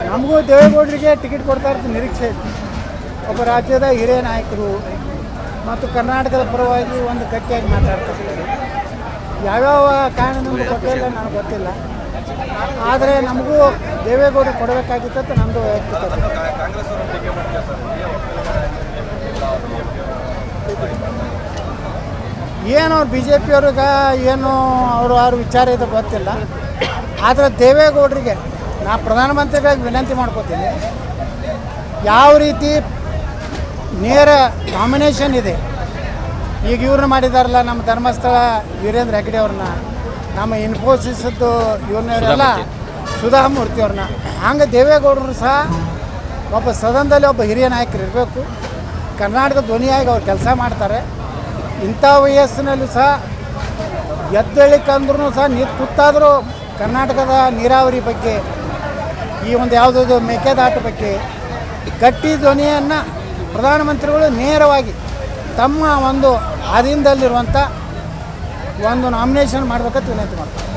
ನಮಗೂ ದೇವೇಗೌಡರಿಗೆ ಟಿಕೆಟ್ ಕೊಡ್ತಾ ಇರೋದು ನಿರೀಕ್ಷೆ ಇತ್ತು. ಒಬ್ಬ ರಾಜ್ಯದ ಹಿರಿಯ ನಾಯಕರು ಮತ್ತು ಕರ್ನಾಟಕದ ಪರವಾಗಿ ಒಂದು ಗಟ್ಟಿಯಾಗಿ ಮಾತಾಡ್ತಿದ್ದಾರೆ. ಯಾವ್ಯಾವ ಕಾರಣದಿಂದ ಕೊಟ್ಟಿಲ್ಲ ನನಗೆ ಗೊತ್ತಿಲ್ಲ, ಆದರೆ ನಮಗೂ ದೇವೇಗೌಡರು ಕೊಡಬೇಕಾಗಿತ್ತು ಅಂತ ನಮ್ಮದು ವೈಯಕ್ತಿಕ. ಏನು ಅವ್ರು ಬಿ ಜೆ ಪಿಯವ್ರಿಗೆ ಏನು ಅವ್ರ ವಿಚಾರ ಇದೆ ಗೊತ್ತಿಲ್ಲ, ಆದರೆ ದೇವೇಗೌಡರಿಗೆ ನಾ ಪ್ರಧಾನಮಂತ್ರಿಗಳಿಗೆ ವಿನಂತಿ ಮಾಡ್ಕೋತೀನಿ, ಯಾವ ರೀತಿ ನೇರ ನಾಮಿನೇಷನ್ ಇದೆ. ಈಗ ಇವ್ರನ್ನ ಮಾಡಿದಾರಲ್ಲ, ನಮ್ಮ ಧರ್ಮಸ್ಥಳ ವೀರೇಂದ್ರ ಹೆಗ್ಗಡೆ ಅವ್ರನ್ನ, ನಮ್ಮ ಇನ್ಫೋಸಿಸದ್ದು ಇವ್ರನ್ನೆಲ್ಲ ಸುಧಾಮೂರ್ತಿ ಅವ್ರನ್ನ, ಹಂಗೆ ದೇವೇಗೌಡರು ಸಹ ಒಬ್ಬ ಸದನದಲ್ಲಿ ಒಬ್ಬ ಹಿರಿಯ ನಾಯಕರು ಇರಬೇಕು. ಕರ್ನಾಟಕ ಧ್ವನಿಯಾಗಿ ಅವ್ರು ಕೆಲಸ ಮಾಡ್ತಾರೆ. ಇಂಥ ವಯಸ್ಸಿನಲ್ಲೂ ಸಹ ಎದ್ದೇಳಿಕಂದ್ರೂ ಸಹ ನೀರು ಕೂತಾದರೂ ಕರ್ನಾಟಕದ ನೀರಾವರಿ ಬಗ್ಗೆ, ಈ ಒಂದು ಯಾವುದಾದ್ರು ಮೇಕೆದಾಟ ಬಗ್ಗೆ ಗಟ್ಟಿ ಧ್ವನಿಯನ್ನು ಪ್ರಧಾನಮಂತ್ರಿಗಳು ನೇರವಾಗಿ ತಮ್ಮ ಒಂದು ಅಧೀನದಲ್ಲಿರುವಂಥ ಒಂದು ನಾಮಿನೇಷನ್ ಮಾಡಬೇಕಂತ ವಿನಂತಿ ಮಾಡ್ತಾರೆ.